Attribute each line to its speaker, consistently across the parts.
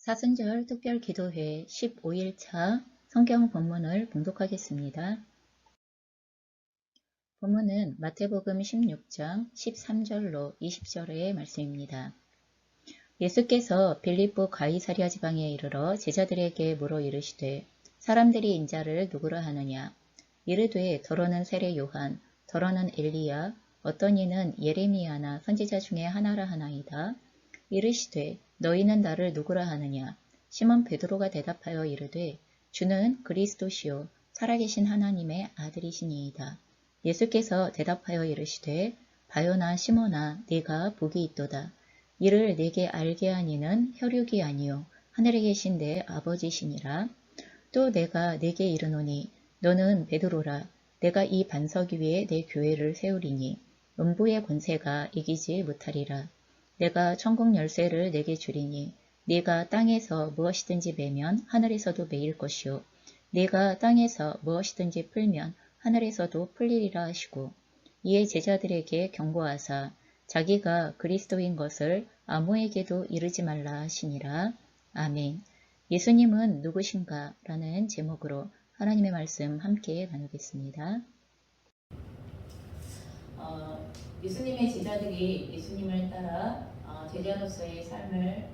Speaker 1: 사순절 특별기도회 15일차 성경 본문을 봉독하겠습니다. 본문은 마태복음 16장 13절로 20절의 말씀입니다. 예수께서 빌립보 가이사랴 지방에 이르러 제자들에게 물어 이르시되 사람들이 인자를 누구라 하느냐? 이르되 더러는 세례 요한, 더러는 엘리야, 어떤 이는 예레미야나 선지자 중에 하나라 하나이다. 이르시되 너희는 나를 누구라 하느냐? 시몬 베드로가 대답하여 이르되 주는 그리스도시요 살아계신 하나님의 아들이시니이다. 예수께서 대답하여 이르시되 바요나 시몬아 네가 복이 있도다. 이를 네게 알게 한 이는 혈육이 아니요 하늘에 계신 내 아버지시니라. 또 내가 네게 이르노니 너는 베드로라. 내가 이 반석 위에 내 교회를 세우리니 음부의 권세가 이기지 못하리라. 내가 천국 열쇠를 네게 주리니 네가 땅에서 무엇이든지 매면 하늘에서도 매일 것이요 네가 땅에서 무엇이든지 풀면 하늘에서도 풀리리라 하시고 이에 제자들에게 경고하사 자기가 그리스도인 것을 아무에게도 이르지 말라 하시니라. 아멘. 예수님은 누구신가? 라는 제목으로 하나님의 말씀 함께 나누겠습니다.
Speaker 2: 예수님의 제자들이 예수님을 따라 제자로서의 삶을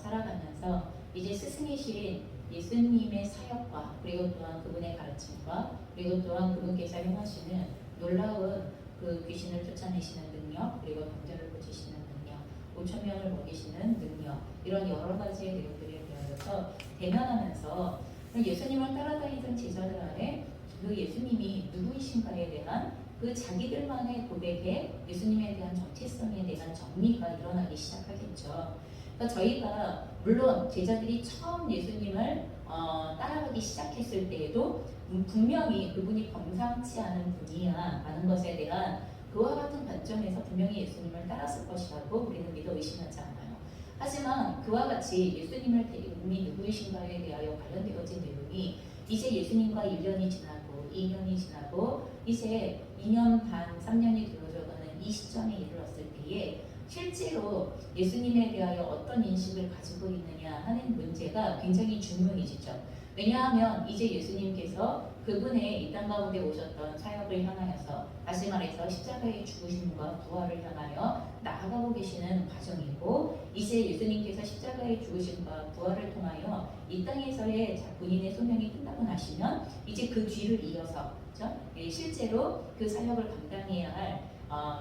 Speaker 2: 살아가면서 이제 스승이신 예수님의 사역과 그리고 또한 그분의 가르침과 그리고 또한 그분께서 행하시는 놀라운 그 귀신을 쫓아내시는 능력 그리고 병자를 고치시는 능력 5,000명을 먹이시는 능력 이런 여러 가지의 내용들에 대하여서 대면하면서 예수님을 따라다니던 제자들 안에 그 예수님이 누구이신가에 대한 그 자기들만의 고백에 예수님에 대한 정체성에 대한 정리가 일어나기 시작하겠죠. 그러니까 저희가 물론 제자들이 처음 예수님을 따라가기 시작했을 때에도 분명히 그분이 범상치 않은 분이야 라는 것에 대한 그와 같은 관점에서 분명히 예수님을 따랐을 것이라고 우리는 믿어 의심하지 않아요. 하지만 그와 같이 예수님을 대님이 누구이신가에 대하여 관련되어진 내용이 이제 예수님과 1년이 지나고 2년이 지나고 이제 2년 반, 3년이 되어져가는 이 시점에 이르렀을 때에 실제로 예수님에 대하여 어떤 인식을 가지고 있느냐 하는 문제가 굉장히 중요해지죠. 왜냐하면 이제 예수님께서 그분의 이 땅 가운데 오셨던 사역을 향하여서 다시 말해서 십자가의 죽으심과 부활을 향하여 나아가고 계시는 과정이고 이제 예수님께서 십자가의 죽으심과 부활을 통하여 이 땅에서의 본인의 소명이 끝나고 나시면 이제 그 뒤를 이어서 그렇죠? 실제로 그 사역을 감당해야 할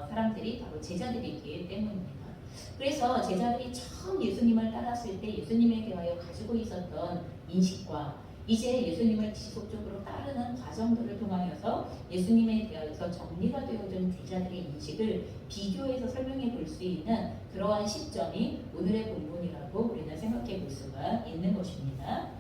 Speaker 2: 사람들이 바로 제자들이기 때문입니다. 그래서 제자들이 처음 예수님을 따랐을 때 예수님에 대하여 가지고 있었던 인식과 이제 예수님을 지속적으로 따르는 과정들을 통하여서 예수님에 대하여서 정리가 되어진 제자들의 인식을 비교해서 설명해 볼 수 있는 그러한 시점이 오늘의 본문이라고 우리는 생각해 볼 수가 있는 것입니다.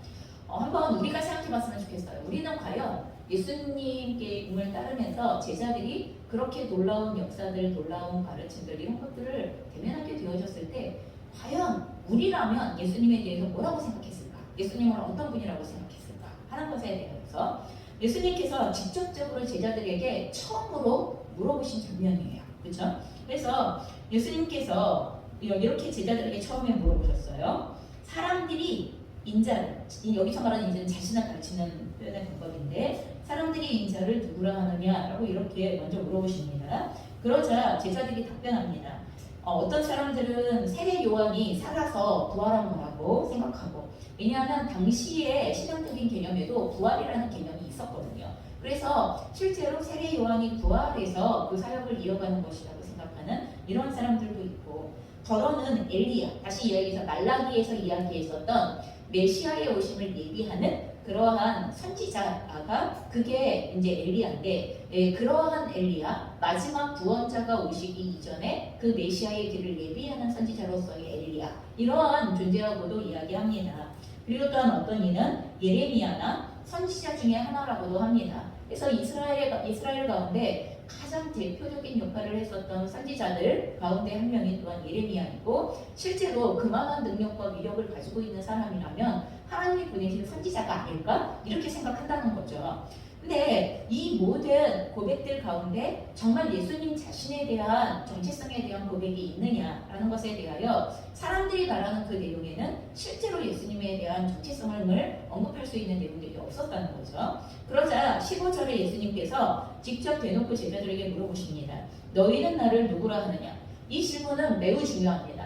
Speaker 2: 한번 우리가 생각해 봤으면 좋겠어요. 우리는 과연 예수님을 따르면서 제자들이 그렇게 놀라운 역사들, 놀라운 가르침들 이런 것들을 대면하게 되어졌을 때 과연 우리라면 예수님에 대해서 뭐라고 생각했을까? 예수님을 어떤 분이라고 생각했을까? 하는 것에 대해서 예수님께서 직접적으로 제자들에게 처음으로 물어보신 장면이에요. 그렇죠? 그래서 예수님께서 이렇게 제자들에게 처음에 물어보셨어요. 사람들이 인자를, 여기서 말하는 인자는 자신을 가르치는 표현의 방법인데 사람들이 인자를 누구라 하느냐라고 이렇게 먼저 물어보십니다. 그러자 제자들이 답변합니다. 어떤 사람들은 세례 요한이 살아서 부활한 거라고 생각하고 왜냐하면 당시의 신앙적인 개념에도 부활이라는 개념이 있었거든요. 그래서 실제로 세례 요한이 부활해서 그 사역을 이어가는 것이라고 생각하는 이런 사람들도 있고 더러는 엘리야, 다시 이야기해서 말라기에서 이야기했었던 메시아의 오심을 예비하는 그러한 선지자가 그게 이제 엘리야인데 그러한 엘리야 마지막 구원자가 오시기 이전에 그 메시아의 길을 예비하는 선지자로서의 엘리야 이러한 존재라고도 이야기합니다. 그리고 또한 어떤 이는 예레미야나 선지자 중에 하나라고도 합니다. 그래서 이스라엘 가운데 가장 대표적인 역할을 했었던 선지자들 가운데 한 명이 또한 예레미야이고 실제로 그만한 능력과 위력을 가지고 있는 사람이라면 하나님이 보내신 선지자가 아닐까? 이렇게 생각한다는 거죠. 근데 이 모든 고백들 가운데 정말 예수님 자신에 대한 정체성에 대한 고백이 있느냐라는 것에 대하여 사람들이 말하는 그 내용에는 실제로 예수님에 대한 정체성을 언급할 수 있는 내용들이 없었다는 거죠. 그러자 15절에 예수님께서 직접 대놓고 제자들에게 물어보십니다. 너희는 나를 누구라 하느냐? 이 질문은 매우 중요합니다.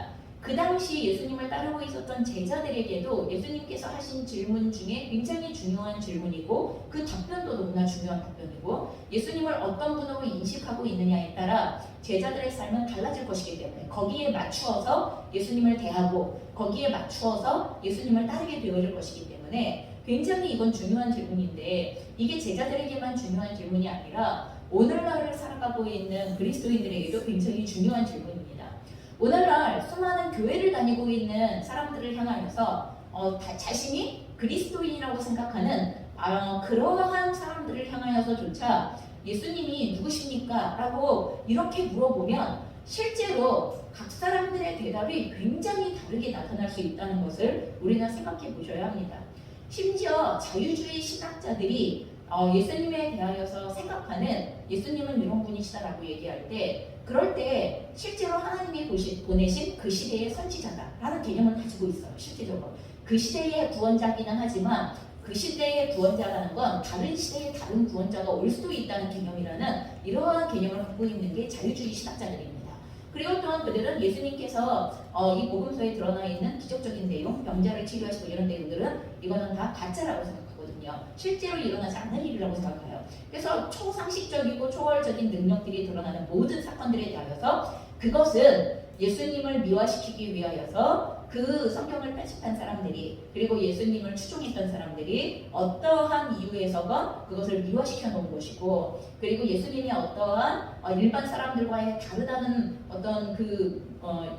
Speaker 2: 그 당시 예수님을 따르고 있었던 제자들에게도 예수님께서 하신 질문 중에 굉장히 중요한 질문이고 그 답변도 너무나 중요한 답변이고 예수님을 어떤 분으로 인식하고 있느냐에 따라 제자들의 삶은 달라질 것이기 때문에 거기에 맞추어서 예수님을 대하고 거기에 맞추어서 예수님을 따르게 되어질 것이기 때문에 굉장히 이건 중요한 질문인데 이게 제자들에게만 중요한 질문이 아니라 오늘날을 살아가고 있는 그리스도인들에게도 굉장히 중요한 질문입니다. 오늘날 수많은 교회를 다니고 있는 사람들을 향하여서 자신이 그리스도인이라고 생각하는 그러한 사람들을 향하여서조차 예수님이 누구십니까? 라고 이렇게 물어보면 실제로 각 사람들의 대답이 굉장히 다르게 나타날 수 있다는 것을 우리는 생각해 보셔야 합니다. 심지어 자유주의 신학자들이 예수님에 대하여서 생각하는 예수님은 이런 분이시다라고 얘기할 때 그럴 때 실제로 하나님이 보내신 그 시대의 선지자다라는 개념을 가지고 있어요. 실제적으로 그 시대의 구원자기는 하지만 그 시대의 구원자라는 건 다른 시대의 다른 구원자가 올 수도 있다는 개념이라는 이러한 개념을 갖고 있는 게 자유주의 신학자들입니다. 그리고 또한 그들은 예수님께서 이 복음서에 드러나 있는 기적적인 내용, 병자를 치료하시고 이런 내용들은 이거는 다 가짜라고 생각하거든요. 실제로 일어나지 않는 일이라고 생각해요. 그래서 초상식적이고 초월적인 능력들이 드러나는 모든 사건들에 대하여서 그것은 예수님을 미화시키기 위하여서 그 성경을 편집한 사람들이 그리고 예수님을 추종했던 사람들이 어떠한 이유에서건 그것을 미화시켜 놓은 것이고 그리고 예수님이 어떠한 일반 사람들과의 다르다는 어떤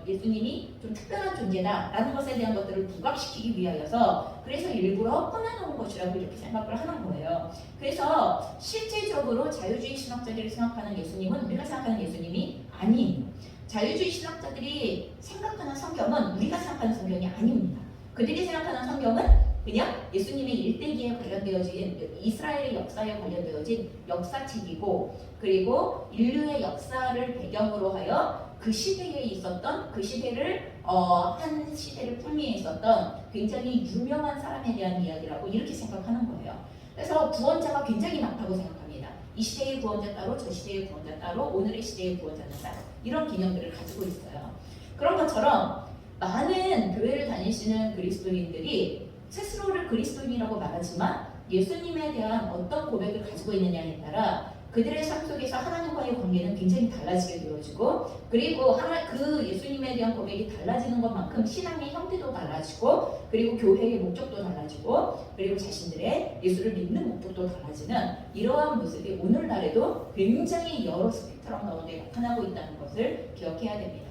Speaker 2: 예수님이 좀 특별한 존재다라는 것에 대한 것들을 부각시키기 위하여서 그래서 일부러 꺼내놓은 것이라고 이렇게 생각을 하는 거예요. 그래서 실질적으로 자유주의 신학자들이 생각하는 예수님은 우리가 생각하는 예수님이 아니에요. 자유주의 신학자들이 생각하는 성경은 우리가 생각하는 성경이 아닙니다. 그들이 생각하는 성경은 그냥 예수님의 일대기에 관련되어진 이스라엘의 역사에 관련되어진 역사책이고 그리고 인류의 역사를 배경으로 하여 그 시대에 있었던 그 시대를 한 시대를 풍미해 있었던 굉장히 유명한 사람에 대한 이야기라고 이렇게 생각하는 거예요. 그래서 구원자가 굉장히 많다고 생각합니다. 이 시대의 구원자 따로 저 시대의 구원자 따로 오늘의 시대의 구원자는 따로 이런 개념들을 가지고 있어요. 그런 것처럼 많은 교회를 다니시는 그리스도인들이 스스로를 그리스도인이라고 말하지만 예수님에 대한 어떤 고백을 가지고 있느냐에 따라 그들의 삶 속에서 하나님과의 관계는 굉장히 달라지게 되어지고 그리고 그 예수님에 대한 고백이 달라지는 것만큼 신앙의 형태도 달라지고 그리고 교회의 목적도 달라지고 그리고 자신들의 예수를 믿는 목적도 달라지는 이러한 모습이 오늘날에도 굉장히 여러 스펙트럼 가운데 나타나고 있다는 것을 기억해야 됩니다.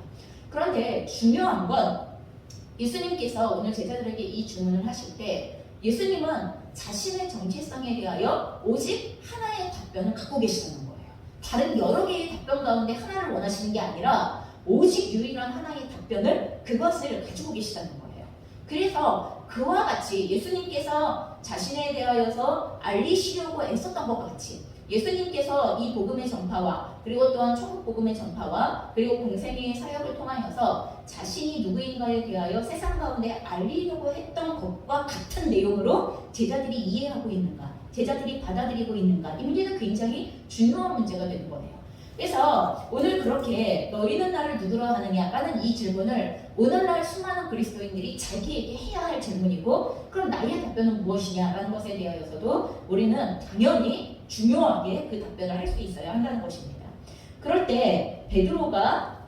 Speaker 2: 그런데 중요한 건 예수님께서 오늘 제자들에게 이 질문을 하실 때 예수님은 자신의 정체성에 대하여 오직 하나의 답변을 갖고 계시는 거예요. 다른 여러 개의 답변 가운데 하나를 원하시는 게 아니라 오직 유일한 하나의 답변을 그것을 가지고 계시다는 거예요. 그래서 그와 같이 예수님께서 자신에 대하여서 알리시려고 애썼던 것 같이 예수님께서 이 복음의 전파와 그리고 또한 천국 복음의 전파와 그리고 공생애의 사역을 통하여서 자신이 누구인가에 대하여 세상 가운데 알리려고 했던 것과 같은 내용으로 제자들이 이해하고 있는가, 제자들이 받아들이고 있는가, 이 문제는 굉장히 중요한 문제가 되는 거예요. 그래서 오늘 그렇게 너희는 나를 누구라 하느냐라는 이 질문을 오늘날 수많은 그리스도인들이 자기에게 해야 할 질문이고 그럼 나의 답변은 무엇이냐라는 것에 대하여서도 우리는 당연히 중요하게 그 답변을 할 수 있어야 한다는 것입니다. 그럴 때 베드로가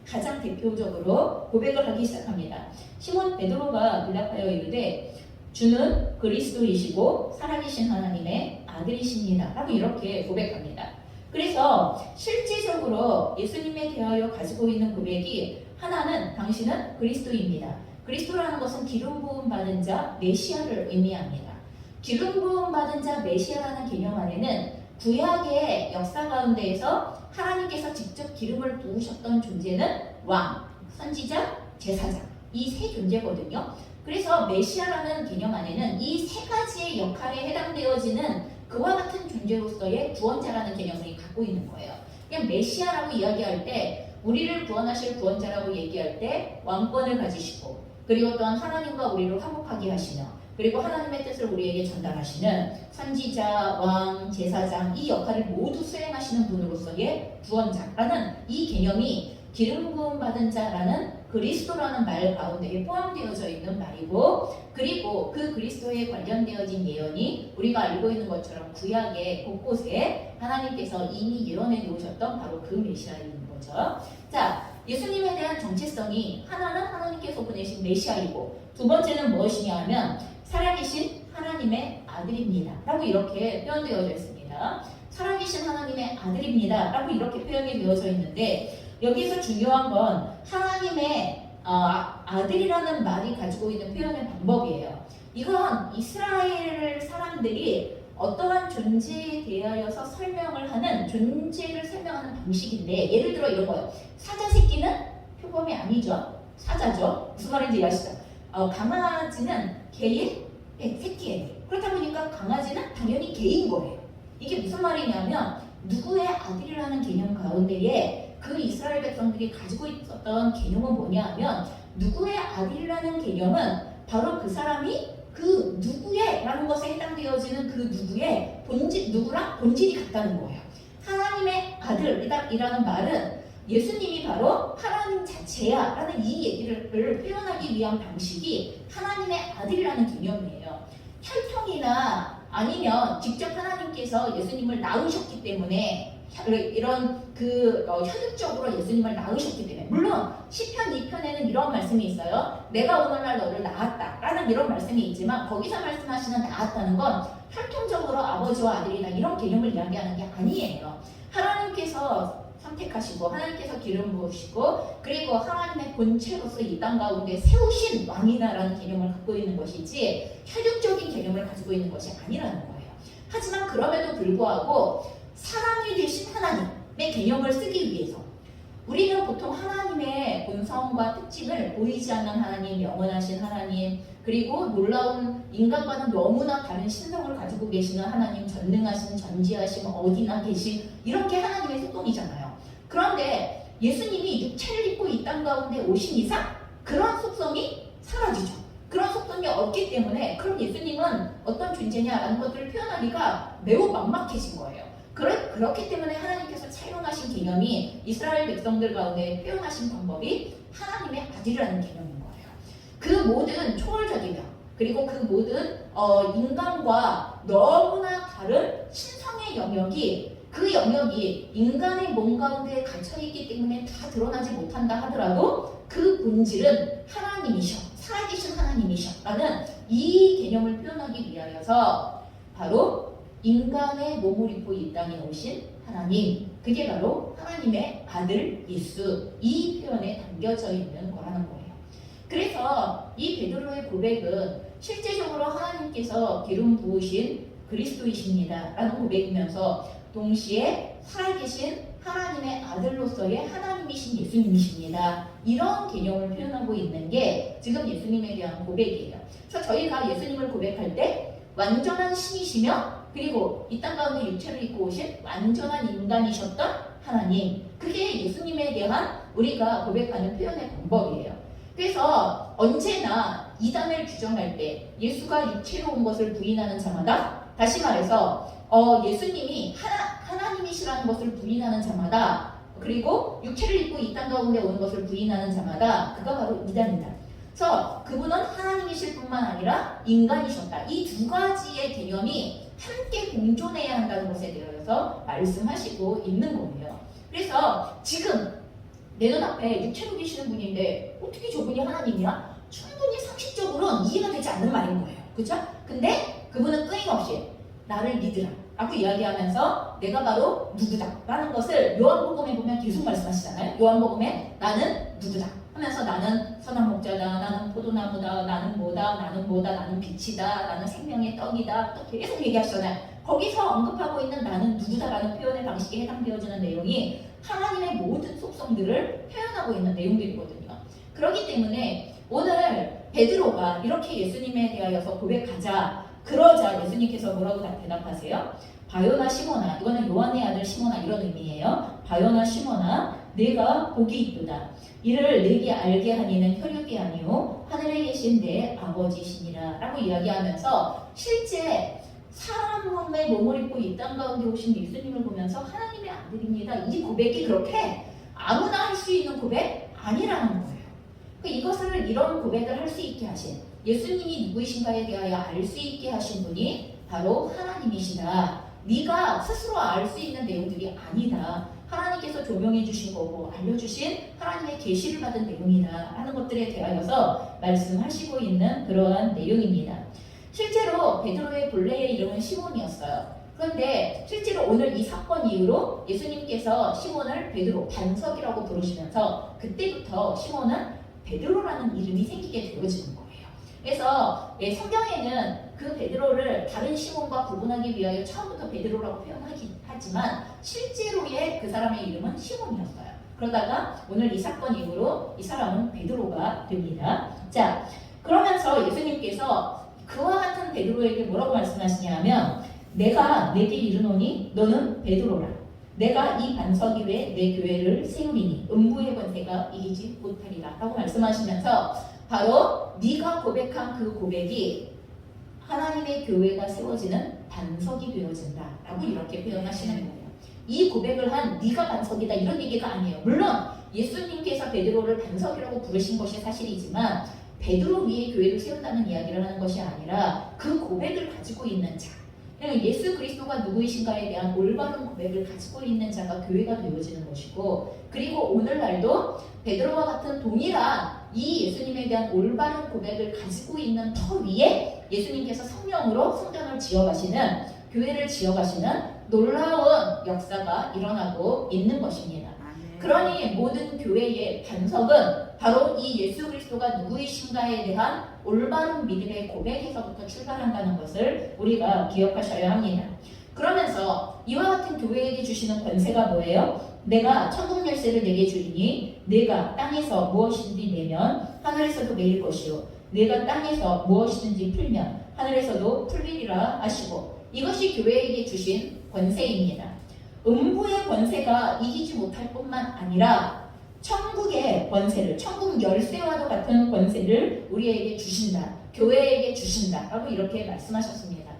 Speaker 2: 가장 대표적으로 고백을 하기 시작합니다. 시몬 베드로가 대답하여 이르되 주는 그리스도이시고 살아계신 하나님의 아들이십니다. 라고 이렇게 고백합니다. 그래서 실질적으로 예수님에 대하여 가지고 있는 고백이 하나는 당신은 그리스도입니다. 그리스도라는 것은 기름 부음 받은 자 메시아를 의미합니다. 기름 부음 받은 자 메시아라는 개념 안에는 구약의 역사 가운데에서 하나님께서 직접 기름을 부으셨던 존재는 왕, 선지자, 제사장 이 세 존재거든요. 그래서 메시아라는 개념 안에는 이 세 가지의 역할에 해당되어지는 그와 같은 존재로서의 구원자라는 개념을 갖고 있는 거예요. 그냥 메시아라고 이야기할 때 우리를 구원하실 구원자라고 얘기할 때 왕권을 가지시고 그리고 또한 하나님과 우리를 화목하게 하시며 그리고 하나님의 뜻을 우리에게 전달하시는 선지자, 왕, 제사장 이 역할을 모두 수행하시는 분으로서의 구원자라는 이 개념이 기름 부음 받은 자라는 그리스도라는 말 가운데에 포함되어져 있는 말이고 그리고 그 그리스도에 관련되어진 예언이 우리가 알고 있는 것처럼 구약의 곳곳에 하나님께서 이미 예언해 놓으셨던 바로 그 메시아인 거죠. 자, 예수님에 대한 정체성이 하나는 하나님께서 보내신 메시아이고 두 번째는 무엇이냐 하면 살아계신 하나님의 아들입니다 라고 이렇게 표현되어져 있습니다. 살아계신 하나님의 아들입니다 라고 이렇게 표현이 되어져 있는데 여기서 중요한 건 하나님의 아들이라는 말이 가지고 있는 표현의 방법이에요. 이건 이스라엘 사람들이 어떠한 존재에 대하여서 설명을 하는 존재를 설명하는 방식인데 예를 들어 이런 거예요. 사자 새끼는 표범이 아니죠. 사자죠. 무슨 말인지 아시죠? 강아지는 개의 새끼예요. 그렇다 보니까 강아지는 당연히 개인 거예요. 이게 무슨 말이냐면 누구의 아들이라는 개념 가운데에 그 이스라엘 백성들이 가지고 있었던 개념은 뭐냐 하면 누구의 아들이라는 개념은 바로 그 사람이 그 누구의 라는 것에 해당되어지는 그 누구의 누구랑 본질이 같다는 거예요. 하나님의 아들이라는 말은 예수님이 바로 하나님 자체야 라는 이 얘기를 표현하기 위한 방식이 하나님의 아들이라는 개념이에요. 혈통이나 아니면 직접 하나님께서 예수님을 낳으셨기 때문에 이런 현육적으로 예수님을 낳으셨기 때문에 물론 시편 2편에는 이런 말씀이 있어요. 내가 오늘날 너를 낳았다 라는 이런 말씀이 있지만 거기서 말씀하시는 낳았다는 건 혈통적으로 아버지와 아들이나 이런 개념을 이야기하는 게 아니에요. 하나님께서 선택하시고 하나님께서 기름 부으시고 그리고 하나님의 본체로서 이 땅 가운데 세우신 왕이다라는 개념을 갖고 있는 것이지 혈육적인 개념을 가지고 있는 것이 아니라는 거예요. 하지만 그럼에도 불구하고 사랑이 되신 하나님의 개념을 쓰기 위해서 우리는 보통 하나님의 본성과 특징을 보이지 않는 하나님, 영원하신 하나님 그리고 놀라운 인간과는 너무나 다른 신성을 가지고 계시는 하나님, 전능하신, 전지하신, 어디나 계신 이렇게 하나님의 속성이잖아요. 그런데 예수님이 육체를 입고 이 땅 가운데 오신 이상 그런 속성이 사라지죠. 그런 속성이 없기 때문에 그럼 예수님은 어떤 존재냐라는 것들을 표현하기가 매우 막막해진 거예요. 그렇기 때문에 하나님께서 차용하신 개념이 이스라엘 백성들 가운데 표현하신 방법이 하나님의 아들이라는 개념인 거예요. 그 모든 초월적이며 그리고 그 모든 인간과 너무나 다른 신성의 영역이 그 영역이 인간의 몸 가운데 갇혀있기 때문에 다 드러나지 못한다 하더라도 그 본질은 하나님이셔, 살아계신 하나님이셔 라는 이 개념을 표현하기 위하여서 바로 인간의 몸을 입고 이 땅에 오신 하나님, 그게 바로 하나님의 아들 예수, 이 표현에 담겨져 있는 거라는 거예요. 그래서 이 베드로의 고백은 실제적으로 하나님께서 기름 부으신 그리스도이십니다 라는 고백이면서 동시에 살아계신 하나님의 아들로서의 하나님이신 예수님이십니다. 이런 개념을 표현하고 있는 게 지금 예수님에 대한 고백이에요. 그래서 저희가 예수님을 고백할 때 완전한 신이시며 그리고 이 땅 가운데 육체를 입고 오신 완전한 인간이셨던 하나님, 그게 예수님에 대한 우리가 고백하는 표현의 방법이에요. 그래서 언제나 이단을 규정할 때 예수가 육체로 온 것을 부인하는 자마다, 다시 말해서 예수님이 하나님이시라는 것을 부인하는 자마다, 그리고 육체를 입고 이 땅 가운데 온 것을 부인하는 자마다 그가 바로 이단이다. 그래서 그분은 하나님이실 뿐만 아니라 인간이셨다. 이 두 가지의 개념이 함께 공존해야 한다는 것에 대해서 말씀하시고 있는 거예요. 그래서 지금 내 눈앞에 육체로 계시는 분인데 어떻게 저분이 하나님이야? 충분히 상식적으로는 이해가 되지 않는 말인 거예요. 그렇죠? 근데 그분은 끊임없이 나를 믿으라 라고 이야기하면서 내가 바로 누구다 라는 것을 요한복음에 보면 계속 말씀하시잖아요. 요한복음에 나는 누구다 하면서 나는 선한 목자다, 나는 포도나무다, 나는 뭐다, 나는 뭐다, 나는 빛이다, 나는 생명의 떡이다, 또 계속 얘기하시잖아요. 거기서 언급하고 있는 나는 누구다라는 표현의 방식에 해당되어지는 내용이 하나님의 모든 속성들을 표현하고 있는 내용들이거든요. 그렇기 때문에 오늘 베드로가 이렇게 예수님에 대하여서 고백하자, 그러자 예수님께서 뭐라고 대답하세요? 바요나 시몬아, 이거는 요한의 아들 시몬아 이런 의미예요. 바요나 시몬아, 내가 복이 있도다. 이를 내게 알게 하니는 혈육이 아니요 하늘에 계신 내 아버지시니라 라고 이야기하면서 실제 사람 몸에 몸을 입고 이 땅 가운데 오신 예수님을 보면서 하나님의 아들입니다. 이 고백이 그렇게 아무나 할 수 있는 고백 아니라는 거예요. 이것을 이런 고백을 할 수 있게 하신 예수님이 누구이신가에 대하여 알 수 있게 하신 분이 바로 하나님이시다. 네가 스스로 알 수 있는 내용들이 아니다. 하나님께서 조명해 주신 거고 알려주신 하나님의 계시를 받은 내용이다 하는 것들에 대하여서 말씀하시고 있는 그러한 내용입니다. 실제로 베드로의 본래의 이름은 시몬이었어요. 그런데 실제로 오늘 이 사건 이후로 예수님께서 시몬을 베드로, 반석이라고 부르시면서 그때부터 시몬은 베드로라는 이름이 생기게 되어지는 거예요. 그래서 성경에는 그 베드로를 다른 시몬과 구분하기 위하여 처음부터 베드로라고 표현하지만 실제로의 그 사람의 이름은 시몬이었어요. 그러다가 오늘 이 사건 이후로 이 사람은 베드로가 됩니다. 자, 그러면서 예수님께서 그와 같은 베드로에게 뭐라고 말씀하시냐 하면 내가 내게 이르노니 너는 베드로라. 내가 이 반석 위에 내 교회를 세우리니 음부의 권세가 이기지 못하리라 라고 말씀하시면서 바로 네가 고백한 그 고백이 하나님의 교회가 세워지는 반석이 되어진다 라고 이렇게 표현하시는 거예요. 이 고백을 한 네가 반석이다 이런 얘기가 아니에요. 물론 예수님께서 베드로를 반석이라고 부르신 것이 사실이지만 베드로 위에 교회를 세운다는 이야기를 하는 것이 아니라 그 고백을 가지고 있는 자, 예수 그리스도가 누구이신가에 대한 올바른 고백을 가지고 있는 자가 교회가 되어지는 것이고, 그리고 오늘날도 베드로와 같은 동일한 이 예수님에 대한 올바른 고백을 가지고 있는 터 위에 예수님께서 성령으로 성전을 지어가시는, 교회를 지어가시는 놀라운 역사가 일어나고 있는 것입니다. 그러니 모든 교회의 반석은 바로 이 예수 그리스도가 누구이신가에 대한 올바른 믿음의 고백에서부터 출발한다는 것을 우리가 기억하셔야 합니다. 그러면서 이와 같은 교회에게 주시는 권세가 뭐예요? 내가 천국 열쇠를 내게 주리니 내가 땅에서 무엇이든지 내면 하늘에서도 매일 것이요 내가 땅에서 무엇이든지 풀면 하늘에서도 풀리리라 하시고, 이것이 교회에게 주신 권세입니다. 음부의 권세가 이기지 못할 뿐만 아니라 천국의 권세를, 천국 열쇠와도 같은 권세를 우리에게 주신다, 교회에게 주신다 라고 이렇게 말씀하셨습니다.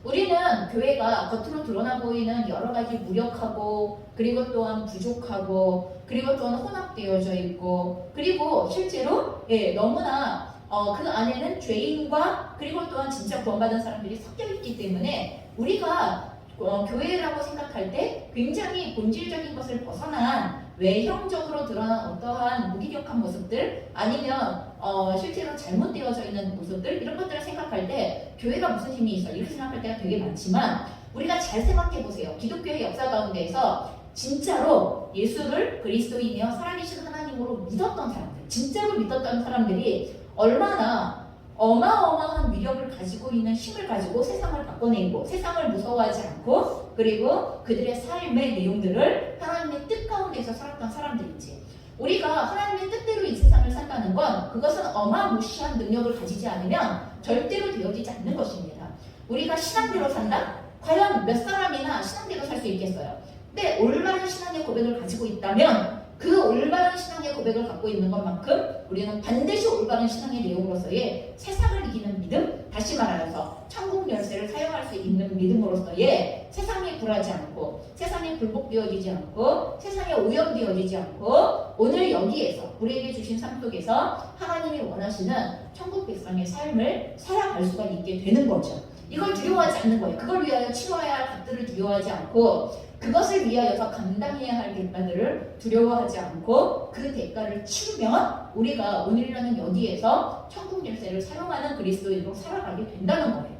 Speaker 2: 우리는 교회가 겉으로 드러나 보이는 여러 가지 무력하고, 그리고 또한 부족하고, 그리고 또한 혼합되어져 있고, 그리고 실제로 너무나 그 안에는 죄인과 그리고 또한 진짜 구원받은 사람들이 섞여 있기 때문에 우리가 교회라고 생각할 때 굉장히 본질적인 것을 벗어난 외형적으로 드러난 어떠한 무기력한 모습들, 아니면 실제로 잘못되어져 있는 모습들, 이런 것들을 생각할 때 교회가 무슨 힘이 있어 이렇게 생각할 때가 되게 많지만, 우리가 잘 생각해 보세요. 기독교의 역사 가운데에서 진짜로 예수를 그리스도이며 살아계신 하나님으로 믿었던 사람들, 진짜로 믿었던 사람들이 얼마나 어마어마한 위력을 가지고 있는 힘을 가지고 세상을 바꿔내고 세상을 무서워하지 않고, 그리고 그들의 삶의 내용들을 하나님의 뜻 가운데서 살았던 사람들인지, 우리가 하나님의 뜻대로 이 세상을 산다는 건 그것은 어마무시한 능력을 가지지 않으면 절대로 되어지지 않는 것입니다. 우리가 신앙대로 산다? 과연 몇 사람이나 신앙대로 살 수 있겠어요? 근데 올바른 신앙의 고백을 가지고 있다면 그 올바른 신앙의 고백을 갖고 있는 것만큼 우리는 반드시 올바른 신앙의 내용으로서의 세상을 이기는 믿음, 다시 말하여서 천국 열쇠를 사용할 수 있는 믿음으로서의 세상에 굴하지 않고, 세상에 굴복되어지지 않고, 세상에 오염되어지지 않고, 오늘 여기에서 우리에게 주신 삶 속에서 하나님이 원하시는 천국 백성의 삶을 살아갈 수가 있게 되는 거죠. 이걸 두려워하지 않는 거예요. 그걸 위하여 치러야 할 것들을 두려워하지 않고, 그것을 위하여서 감당해야 할 대가들을 두려워하지 않고 그 대가를 치르면 우리가 오늘이라는 여기에서 천국 열쇠를 사용하는 그리스도인으로 살아가게 된다는 거예요.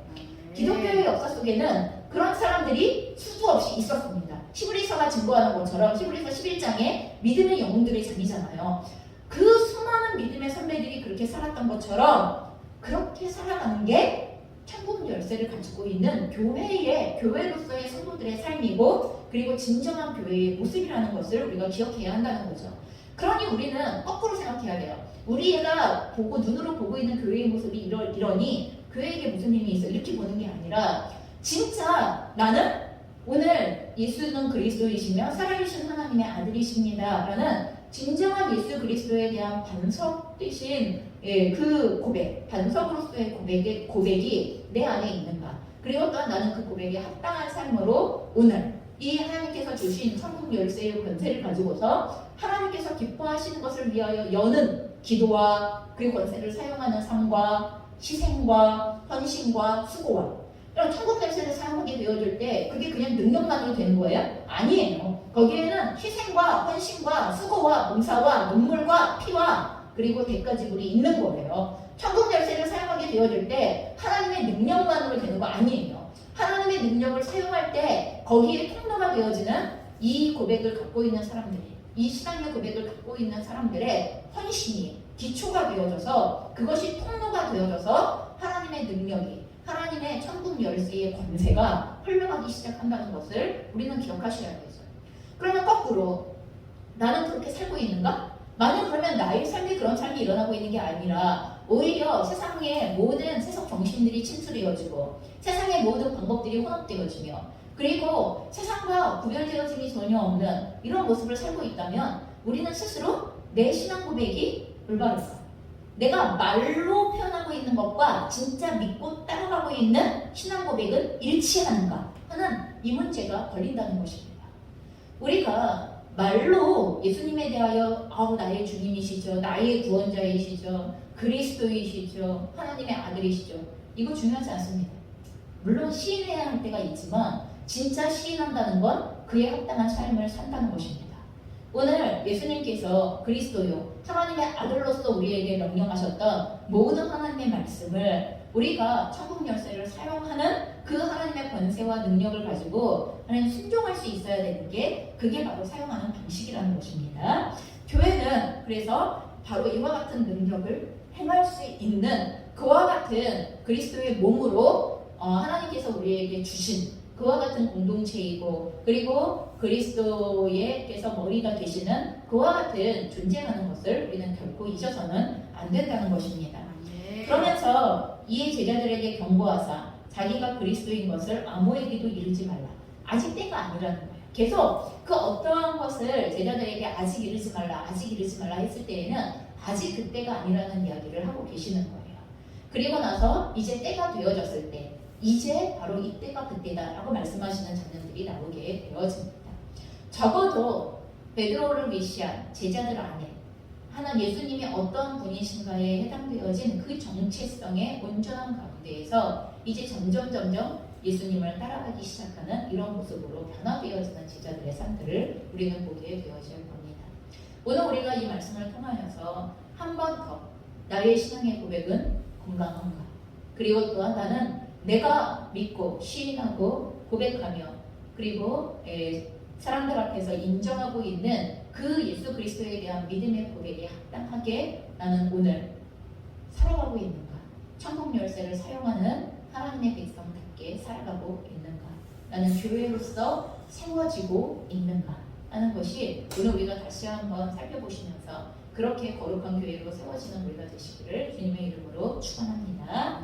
Speaker 2: 기독교의 역사 속에는 그런 사람들이 수도 없이 있었습니다. 히브리서가 증거하는 것처럼 히브리서 11장에 믿음의 영웅들의 장이잖아요. 그 수많은 믿음의 선배들이 그렇게 살았던 것처럼 그렇게 살아가는 게 천국 열쇠를 가지고 있는 교회로서의 성도들의 삶이고, 그리고 진정한 교회의 모습이라는 것을 우리가 기억해야 한다는 거죠. 그러니 우리는 거꾸로 생각해야 돼요. 우리가 눈으로 보고 있는 교회의 모습이 이러니 교회에게 무슨 힘이 있어 이렇게 보는 게 아니라, 진짜 나는 오늘 예수는 그리스도이시며 살아계신 하나님의 아들이십니다 라는 진정한 예수 그리스도에 대한 반석 대신 그 고백, 반석으로서의 고백이 내 안에 있는가. 그리고 또한 나는 그 고백에 합당한 삶으로 오늘 이 하나님께서 주신 천국 열쇠의 권세를 가지고서 하나님께서 기뻐하시는 것을 위하여 여는 기도와 그 권세를 사용하는 삶과 희생과 헌신과 수고와 이런 천국 열쇠를 사용하게 되어질 때 그게 그냥 능력만으로 되는 거예요? 아니에요. 거기에는 희생과 헌신과 수고와 봉사와 눈물과 피와 그리고 대가 지불이 있는 거예요. 천국 열쇠를 사용하게 되어질 때 하나님의 능력만으로 되는 거 아니에요. 하나님의 능력을 사용할 때 거기에 통로가 되어지는 이 고백을 갖고 있는 사람들이, 이 신앙의 고백을 갖고 있는 사람들의 헌신이 기초가 되어져서 그것이 통로가 되어져서 하나님의 능력이, 하나님의 천국 열쇠의 권세가 흘러가기 시작한다는 것을 우리는 기억하셔야겠어요. 그러면 거꾸로 나는 그렇게 살고 있는가? 만약 그러면 나의 삶에 그런 삶이 일어나고 있는 게 아니라 오히려 세상의 모든 세속 정신들이 침투되어지고 세상의 모든 방법들이 혼합되어지며 그리고 세상과 구별되어짐이 전혀 없는 이런 모습을 살고 있다면 우리는 스스로 내 신앙 고백이 올바를까? 내가 말로 표현하고 있는 것과 진짜 믿고 따라가고 있는 신앙 고백은 일치하는가 하는 이 문제가 걸린다는 것입니다. 우리가 말로 예수님에 대하여 나의 주님이시죠, 나의 구원자이시죠, 그리스도이시죠, 하나님의 아들이시죠, 이거 중요하지 않습니다. 물론 시인해야 할 때가 있지만 진짜 시인한다는 건 그에 합당한 삶을 산다는 것입니다. 오늘 예수님께서 그리스도요, 하나님의 아들로서 우리에게 명령하셨던 모든 하나님의 말씀을 우리가 천국 열쇠를 사용하는 그 하나님의 권세와 능력을 가지고 하나님 순종할 수 있어야 되는 게 그게 바로 사용하는 방식이라는 것입니다. 교회는 그래서 바로 이와 같은 능력을 행할 수 있는 그와 같은 그리스도의 몸으로 하나님께서 우리에게 주신 그와 같은 공동체이고 그리고 그리스도께서 머리가 되시는 그와 같은 존재하는 것을 우리는 결코 잊어서는 안 된다는 것입니다. 그러면서 이 제자들에게 경고하사 자기가 그리스도인 것을 아무에게도 이르지 말라. 아직 때가 아니라는 거예요. 계속 그 어떠한 것을 제자들에게 아직 이르지 말라, 아직 이르지 말라 했을 때에는 아직 그때가 아니라는 이야기를 하고 계시는 거예요. 그리고 나서 이제 때가 되어졌을 때 이제 바로 이때가 그때다라고 말씀하시는 장면들이 나오게 되어집니다. 적어도 베드로를 위시한 제자들 안에 하나 예수님이 어떤 분이신가에 해당되어진 그 정체성의 온전한 가운데에서 이제 점점 예수님을 따라가기 시작하는 이런 모습으로 변화되어지는 제자들의 삶들을 우리는 보게 되어질 겁니다. 오늘 우리가 이 말씀을 통하여서 한 번 더 나의 신앙의 고백은 건강한가? 그리고 또한 나는 내가 믿고 시인하고 고백하며 그리고 사람들 앞에서 인정하고 있는 그 예수 그리스도에 대한 믿음의 고백에 합당하게 나는 오늘 살아가고 있는가? 천국 열쇠를 사용하는 하나님의 백성답게 살아가고 있는가? 나는 교회로서 세워지고 있는가? 하는 것이 오늘 우리가 다시 한번 살펴보시면서 그렇게 거룩한 교회로 세워지는 우리가 되시기를 주님의 이름으로 축원합니다.